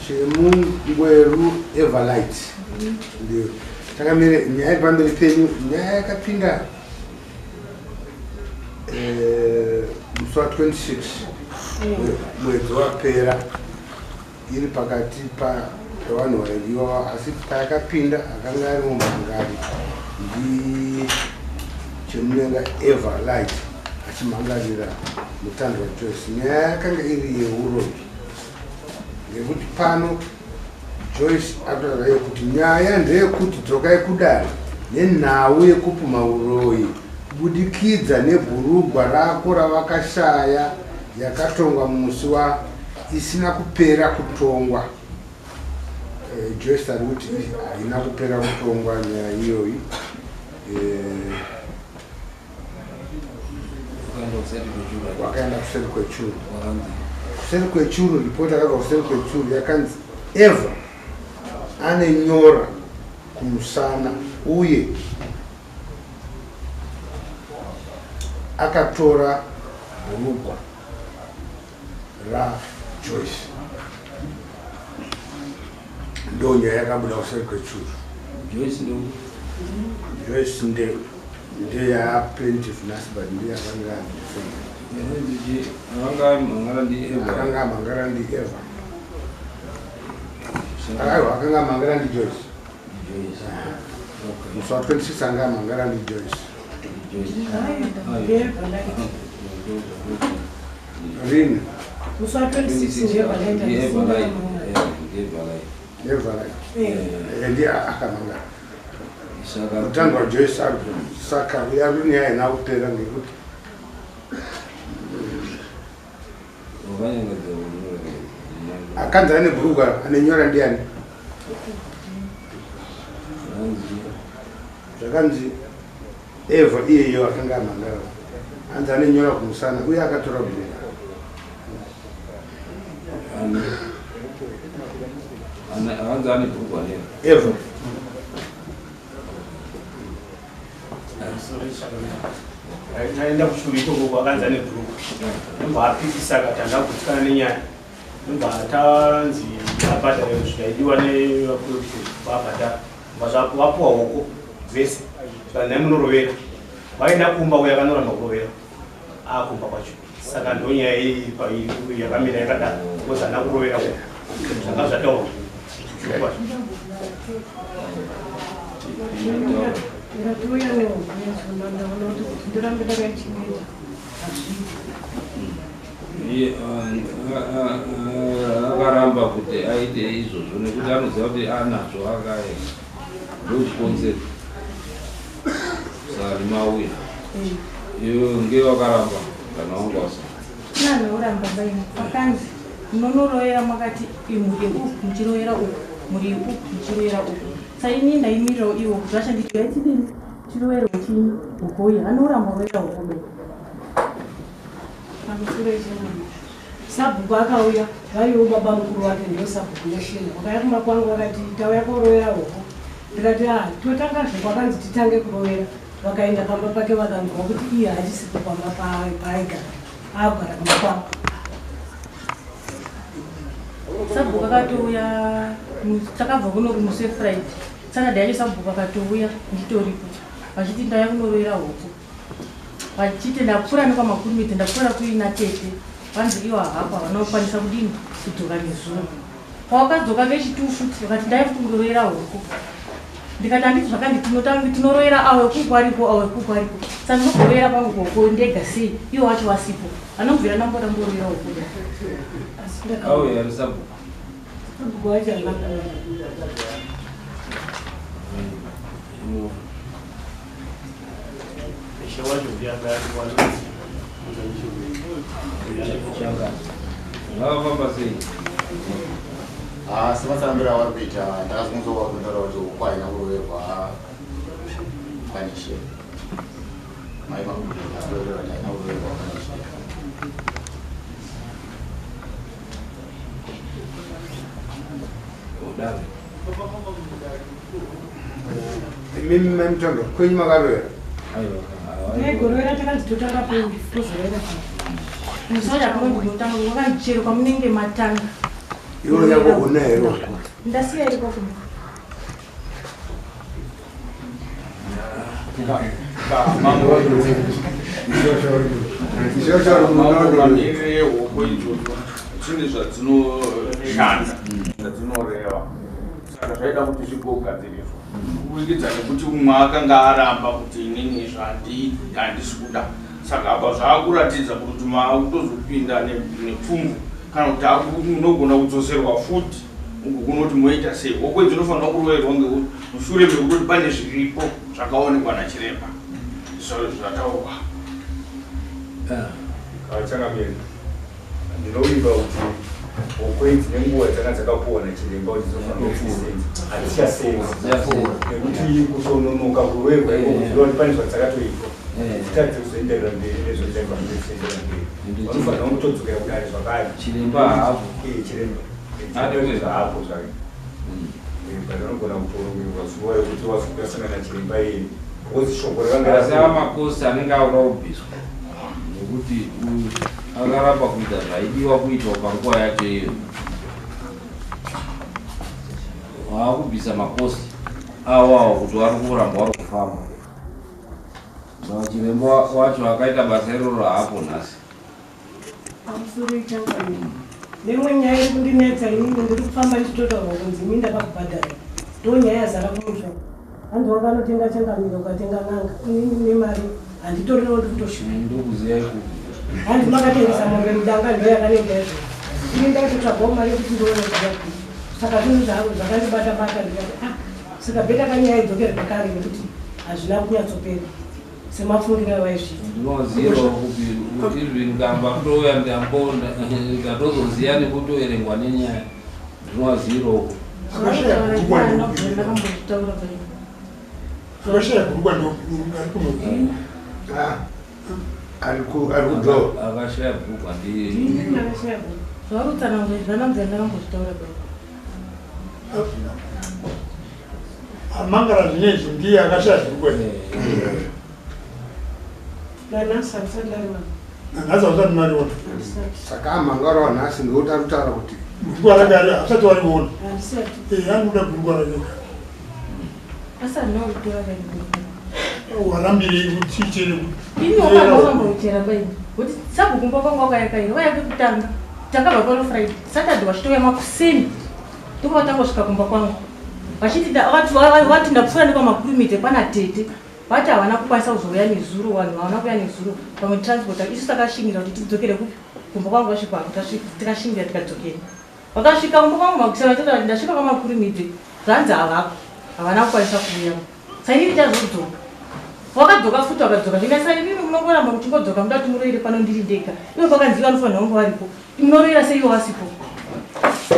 chemungweru Everlight ndio takamire nyaya pamberi penyu nyaya yakapinda musi wa 26 mwedzi wapera iri pakati pevanhu vairiwa asi payakapinda akanga ari mumhangari ndichemunenga Everlight achimhangarira mutandwa Joyce. Nyaya yakanga iri yeurombi ngekuti pano Joyce akutaura yekuti nyaya ndeyekuti dzokai kudare nenhau yekupuma uroyi kubudikidza nebhurugwa rako ravakashaya yakatongwa musi wa isina kupera kutongwa. Joyce ari kuti haina kupera kutongwa nyaya iyoyi. Wakaenda kuseri kwechuru. Kuseri kwechuru, ripoti akabva kuseri kwechuru yakanzi Eva ane nyora kumusana uye akatora bhurugwa raJoyce. Ndo nyaya yakabuda kuseri kwechuru. Joyce ndeyaplaintiff nasibati ndeyakanga akanga mangara ndi Eva. Akanga mangara ndi Joyce. Musi wa 26 anga mangara ndi Joyce. Rini? Musi wa 26 Everlight. Ndiye akamangara. Mutandwa Joyce ari saka yaruni yaina kupera ngekuti akanzi ane bhurugwa anenyora ndiani? Zvakanzi Eva iyeyo akanga amangara anzi anenyora kumusana uye akatora bhurugwa. Eva naenda kushuvika uko akanzi ane bhurugwa ndobva apikisa akati handa kutyana nenyaya ndobva atanzi abhadhara zvaidiwa nevabhadhara vapuwa huko vese zvanai munorovera vaenda kumba uyo akanoramba kurovera akumba kwacho saka ndo nyaya iyi yakamira yakadaro because handa kurovera uyo zvanga zvataurwa akaramba kuti aite izvozvo nekuti anoziva kuti anazvo akae ndochikonzero sari mauya iyo ngewakaramba kana wangwasa nanouramba baini vakanzi munonoroera makati muri uku muchiroera uku muri uku muchiroera uku saini ndaimirirawo iwo kuti vashanditi yaitidini chiroero chini ukoye anoramba roera ukobe sabhuku akauya variwo baba mukuru wake ndio sabhuku yeshini wakaya kuma kwangu wakati tauya kuroera huko ndikati totangazve kwakanzi titange kuroera vakaenda pamba pake vakanzwa kuti iye hachisipo pamba paaigara agara kumapamba sabhuku akatouya takabva kuno kumusi wefriday saturday yacho sabhuku akatouya nditoripo vachiti ndaya kunoroera huko vachiti ndapfuura nekwamakurumiti ndapfuura kuina tete vanzi iwo hapa vanokwanisa kudini kudzoka nezuva pawakadzoka vechitufu vakati ndai kundoroera huko ndikati handiti zvakanditi tinoroera awekuku aripo awekuku aripo saka ndinogorovera pangu koko ndega sei iwo wacho wasipo anobvira ndambota ndoroera huko sabhuku wacho semasambira vari kuita ndakazonzova kuntaura kuti uko haina kuroverwa kwanishe maimakuroverwa kuti haina kuroverwa kwanishe mimi mamtando kwenye makarovera gorovera takadzitotanga kuzorera musoja kunonzi notanga wakandichero kwamunenge matanga iwe yako unayo ndasiya iko kuma chine zvadzinoshanda zvadzinoreva saka zvaida kuti zvigogadziriswa kubudikidza nekuti umwe akanga aramba kuti inini handisi kuda saka apa zvaakuratidza kuti maakutozopinda nepfumvu kana kuti unogona kudzoserwa futi uku kunoti moita sei okwe dzinofanira kuroverwa ngekuti mushure mekutoti pane zviripo zvakaonekwa nachiremba zvataurwa chakamira ndinoimba kuti okwenzi nenguva dzanga dzakapuwa nachiremba kuti dzinofanira hatichasenzi nekuti kutononoka kuroverwa ikoko kuti pane zvadzakatoitwa dzitadze kuzoenderera mberi nezvoenderwa mberi vanofanira kutodzokera kudare zvakare chiremba haapo chiremba zvahapo zvake panonogona kutoroverwa zuva yekuti wasangana chiremba iyi kozi shoko asi amakosi anenge auda kubviswa nekuti akaramba kuita zvaidiwa kuitwa panguva yacho iyo waakubvisa makosi awawo kuti vari kuramba vari kufamba chiremba wacho akaita basa iroro haapo nhasi nemwe nyaya iri kundinetsa inini ndiri kufamba ndichitotaurwa kunzi imi ndakakubhadhara ndo nyaya yazara kumusha hanzi wakanotenga changamiro ukatenga n'anga inini nemari handitorino kuti kutoshuka ndokuziva ikuku hanzi makatengesa mombe mudanga ndo yakanenge yazvo ini ndakatotsvagawo mari yekuti ndione zvakakii saka zvinhu zvavo zvakandibata-bata ndikati saka beta kanyaya idzokere pakare nekuti hazvina kunyatsopera semafungiro avaizvita ndinoziro kuti zvingamba kutouya ndatozoziya nekutoerengwa nenyaya ndinoziro akashaya bhukwa amangara zvinezvi ndiye akashaya bhukwa nanhasi harisati lariwana nanhasi hausati mariona saka amangara wanhasi ndikuti arikutaura kuti bhurukwa rake asati wariona harisati anoda bhurukwa rake warambirei kuti ichere iniwakambauchera baini kuti sabhukumba kwangu wakayakaini wayake kutanga takabva pano friday saturday wachitoya makuseni ndokawatangosvika kumba kwangu vachiti wati ndapfuura nekwamakurumite pana tete vati havana kukwanisa kuzouya nezuro vanhu havana kuya nezuro pamwe transport isu takashingira kuti tidzokere kumba kwangu vasvika tikashingira tikadzokera vakasvika kumba kwangu makuseni vachiti ndasvika kwamakurumite zvanzi havako havana kukwanisa kuuya sainini chazodzoka wakadzoka futi wakadzoka zvingasainini munongoramba muchingodzoka muda kuti muroire pano ndiri ndega ivo vakanzi vanofanira kunge varipo munoroira seivo vasipo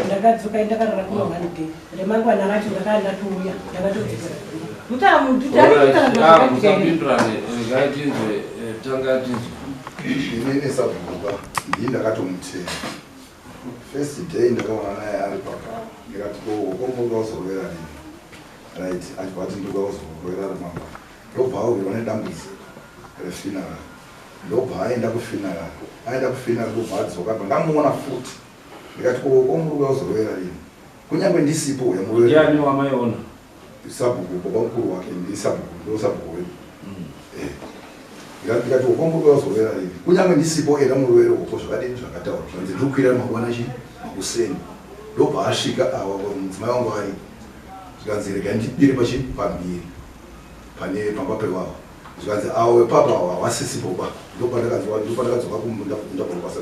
ndakadzoka ndakarara kuno holiday remangwana racho ndakandatuuya ndakatodzokera kusapindurane regaitinzwe tangatinzwe inini sabhuka ndii ndakatomutera first day ndakaona naye ari paka ndikati komuka uzorwera nini right achibva ati ndoka uzorwera ramamba ndobva awirwa nedambudziko refinara ndobva aenda kufinara ndobva adzoka ndamuona futi ndikati komuka uzorwera nini kunyange ndisipo uyamurwera ndiani wamaiona sabhuku baba mukuru wake ndisabhuku ndosabhuku wedu ndikati ukombuka wazorwera rini kunyange ndisipo era murwere uko zvakadini zvakataura zvanzi ndikukwira mangwanachi makuseni ndobva asvika awa mudzimai wangu ari zvikanzi rega ndibire pambiri pane pamba pewavo zvikanzi awo wepapa awo hawasisipoba ndopandakadzoka kumunda ndakona basa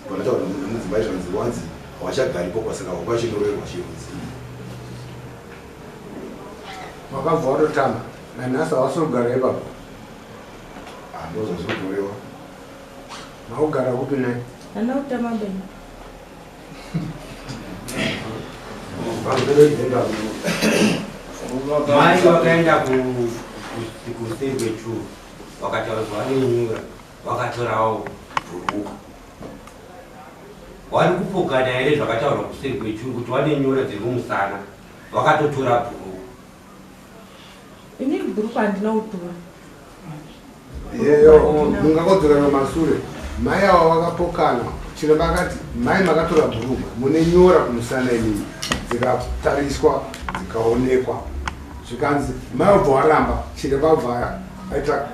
pandataura nemudzimai zvanzi wanzi hawachagaripo pasaka wakwachinowerwa chirudzi wakabva watotama nanhasi hawasogara ipapa ndozvazvinorewa maugara kupi naye hana kutama beni mai wakaenda kusevwe chu wakataurwa nenyura wakatorawo bhuruku wari kupokana here zvakataurwa kusevwe chu kuti wane nyura dziri kumusana wakatotora bhuruku ini bhuruku handina kutora yeyo mungakodzokera mashure mai ava vakapokana chiremba akati mai makatora bhurugwa munenyora kumusana inini dzikatariswa dzikaonekwa zvikanzi mai wabva waramba chiremba wabva aita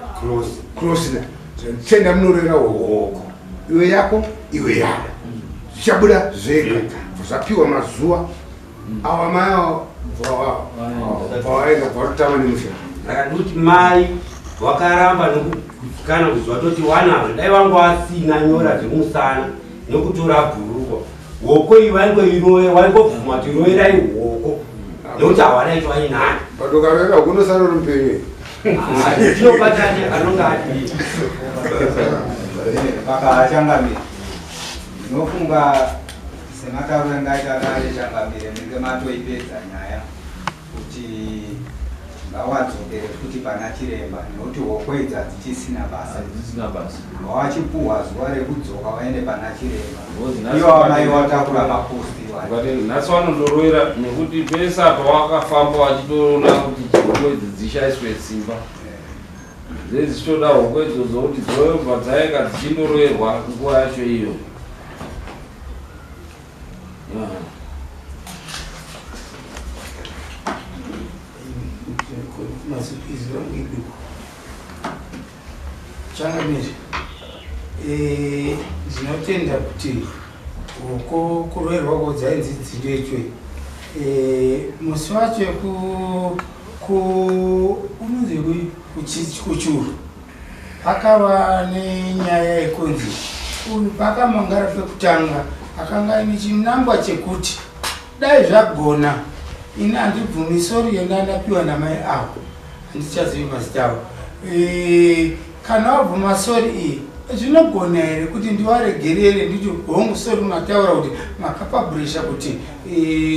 closina tenda munorera hoko iwe yako iwe yako zvichabuda zvega zvapiwa mazuva awa mai vaenda varutama nemusha akandikuti mai wakaramba nokukana kuziva toti wanazvo dai vangu vasina nyora dzemusana nekutora bhurukwa hoko iyi waingobvuma kuti roerai hoko nekuti havanaitwa inhani padokarera kunosara uri mupenyu zvinobatani anonge ati pakachangamira ndinofunga sematauro engaita changamire ndinge matoipedza nyaya kuti ngawadzokere kuti pana chiremba nekuti hoko idzi hadzichisina basa wachipuhwa zuva rekudzoka waende pana chiremba ivo amai watakura maposti nhasi vanondorwera nekuti pese apa wakafamba wachitoona kuti hoko idzi dzishaiswe simba zvezichitoda hoko idzodzo kuti dzoremba dzainga dzichindoroerwa nguva yacho iyo changamiri ndinotenda kuti uko kuroerwa kodzainzi dzindechwe musi wacho unonzi kuchuru pakava nenyaya yekunzi uyu pakamangara pekutanga akanga ine chinangwa chekuti dai zvagona ini handibvumi sori yenda ndapiwa namai avo handichazivi mazita avo kana wabvuma sori iyi zvinogona here kuti ndiwaregerere nditi hongu sori mataura kuti makapabhurisha kuti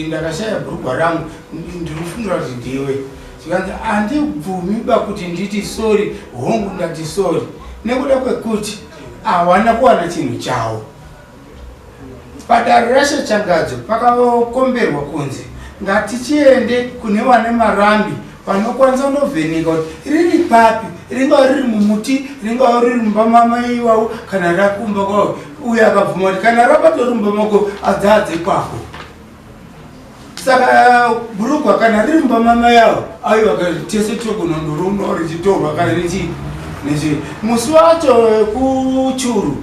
ndakashaya bhurugwa rangu ndinofundira kuti ndiwe zvikanzi handibvumiba kuti nditi sori hongu ndati sori nekuda kwekuti hawana kuwana chinhu chavo padare rashe changadzo pakakomberwa kunzi ngatichiende kune vane marambi vanokwanisa kundovheneka kuti riri papi ringava riri mumuti ringava riri mumba mamai wavo kana rakumba kwavo uye akabvuma kuti kana rapatori mumba mako adzadze kwako saka bhurugwa kana riri mumba mamai avo aiwa tese togonondorunwa richitorwa kana nechi musi wacho wekuchuru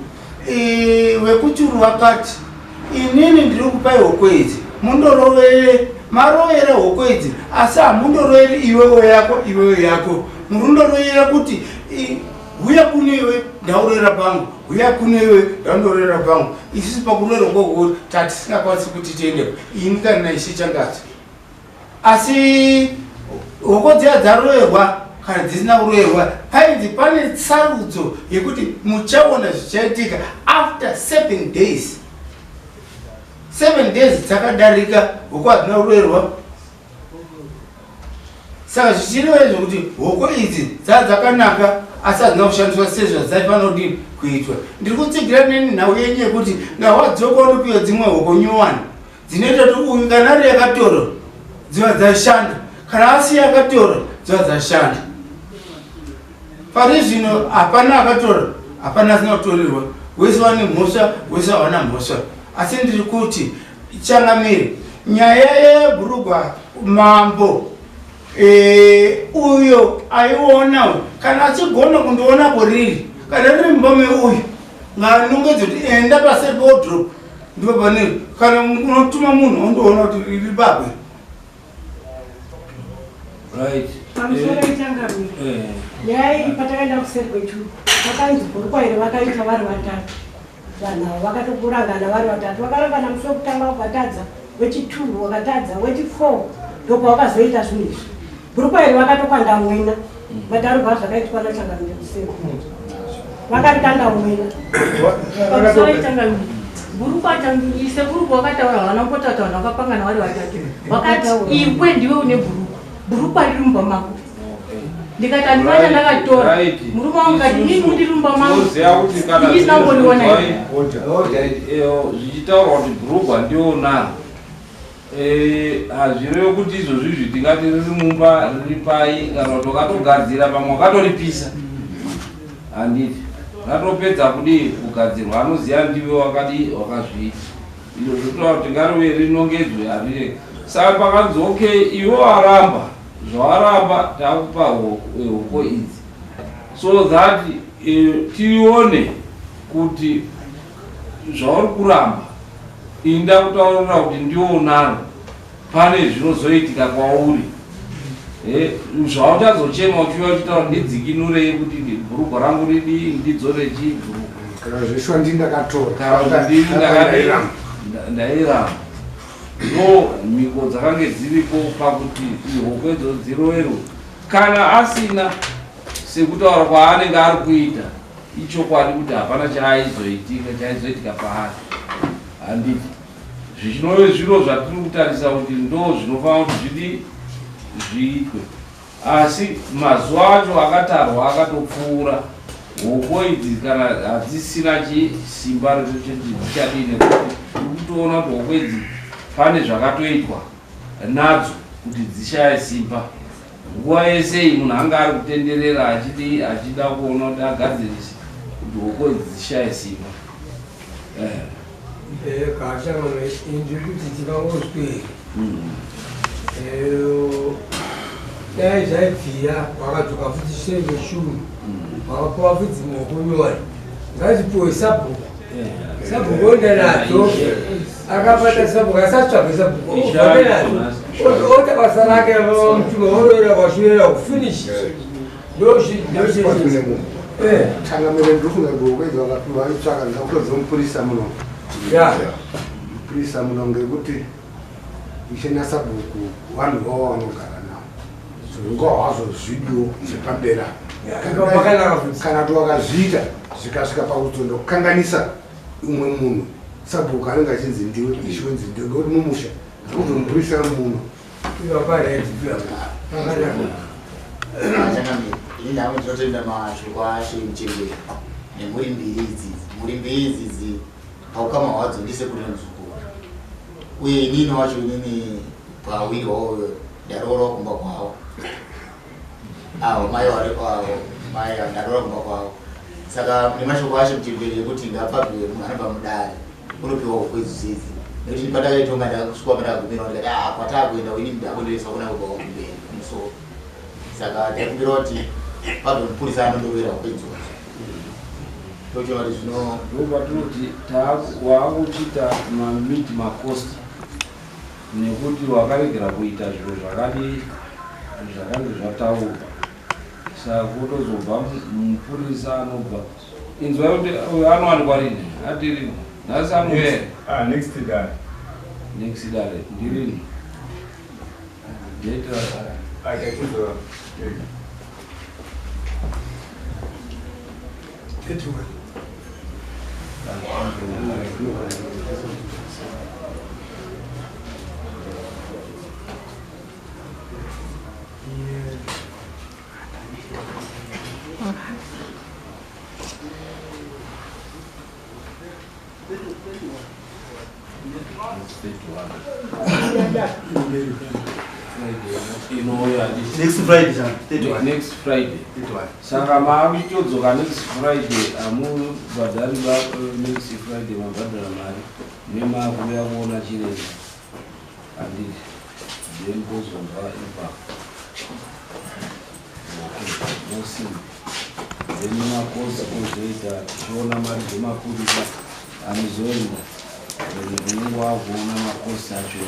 wekuchuru wakati inini ndiri kupai hoko idzi mundorovere marovere hoko idzi asi hamundoroveri iwewo yako murundoroyera kuti huya kune iwe ndaurera pangu huya kune iwe ndandorera pangu isisi pakurera kwoko tatisingakwanisi kuti tiendepo ini kana ishi changazi asi hoko dziya dzaroverwa kana dzisina kuroverwa painzi pane tsarudzo yekuti muchaona zvichaitika after 7 days 7 days dzakadarika hoko hadzina kuroverwa saka zvichireva zvokuti hoko idzi dzakanaka asi hadzina kushandiswa sezvadzaifanodii kuitwa ndiri kutsigira neni nhau yenyu yekuti ngawadzoka unopiwa dzimwe hoko nyowani dzinoita kuti uyu kana ari yakatora dziva dzashanda kana asi yakatora dziva dzashanda pari zvino hapana akatora hapana asina kutorerwa wese wane mhosva wese hawana mhosva asi ndiri kuti changamire nyaya yebhurugwa mambo uyo aiona kana achigona kundoonapo riri kana riri mumba meuyu nganongedze kuti enda paseri peodrop ndipo paneri kana unotuma munhu ondoona kuti riri babwe pamusoro ichangamira nyaya iyi patakaenda kuseri kwechuru vakainzi bhurukwa iri vakaita vari vatatu vanhu avo vakatokurangana vari vatatu vakarangana musi wekutanga wakatadza wechituru wakatadza wechi4 ndokwa wakazoita zvinhu izvi bhurukwa iri vakatokanda mwena vataruva zvakaitwa nachangamira kuseri vakarikanda mwena pamusoro ichangamira bhurukwa ise bhurukwa wakataura havana kupotata vanhu vakapangana vari vatatu vakati iwe ndiwe une bhurukwa riri mumba mako ndikati andivanya ndakatora murume wangu kati ini kuti rumba mangu ndisina kumboniona zvichitaurwa kuti bhurugwa ndionaro hazvirevo kuti izvozvizvi tingati riri mumba riri pai kana kuti wakatogadzira pamwe wakatoripisa handiti ratopedza kudi kugadzirwa anoziva ndiwe wakazviita izvo zvotaura kuti ngarive rinongedzwe harire saka pakanzi okay iwe waramba zvawaramba takupa hoko idzi so that tione kuti zvauri kuramba inda kutaurira kuti ndionaro pane zvinozoitika kwauri zvauchazochema uchiva uchitaura ndidzikinurei kuti bhurugwa rangu ridi ndidzore chibhurugu kana zvishwa ndindakatora ndairamba ndo mhiko dzakange dziripo pakuti hoko idzo dziroverwe kana asina sekutaura kwaanenge ari kuita ichokwadi kuti hapana chaizoitika paari handiti zvichinove zviro zvatiri kutarisa kuti ndo zvinofanira kuti zvidi zviitwe asi mazuva acho akatarwa akatopfuura hoko idzi kana hadzisina chisimba rechadini kuti kutoona kuti hoko idzi pane zvakatoitwa nadzo kuti dzishaye simba nguva yese iyi munhu anga ari kutenderera achida kuona kuti agadzirise kuti hoko idzi dzishaye simba kashamana indi kuti tikangosweri dai zvaibvira wakadzoka futi shenge shuru wakapuwa futi mokonyori ngazipuwe sabhuku sabhuku onda nadzo akabata sabhuku asatsvage sabhuku ufambe nadzo ota basa rake mutuma onoera kwashurera kufinish tangamire ndikufunga kuti vaitsvaka ndakutodzo mupurisa muno mupurisa muno ngekuti ichena sabhuku vanhu vavo vanogara navo zvingoa hazvo zvidio zvepadera kana kuti wakazviita zvikasvika pakutondokanganisa umwe munhu sabhuku anenge achinzi ndiwe ichiwenzi ndiwe ngekuti mumusha ndakuzomupurisa muno indau dzinotenda mashoko ashe muchengero nemhuri mbiri idzi paukama hwadzo ndise kuti nzukuru uye inini wacho inini pawiri wavo ndaroora kumba kwavo avo mai vari kwavo mai ndaroora kumba kwavo saka nemashoko ashe muchengero ekuti ngapabwe munhu anobva mudare unopiwa hoko idzidzi nekuti patakaitonga ndakusvika pandakagumira ndikati kwatakuenda ini ndakonderesa kuna kubva kumberi kumusoro saka ndaikumbira kuti pabve mupurisa anondovera hoko idzodzo tochiona kuti zvino ndopatinoti waakuchita mamid macost nekuti wakaregera kuita zviro zvakange zvataurwa saka kutozobva mupurisa anobva inzwa kuti anowanikwa rini atirini nhasi amuhere next dare ndirini data next Friday. Saka maavitodzoka next Friday amubhadhari next Friday mabhadhara mari nemakuya kuona chiremba handiti then kuzobva ipapo nosimba then makosi kuzoita tichiona mari dzemapurisa anozoenda unenge wakuona makosi acho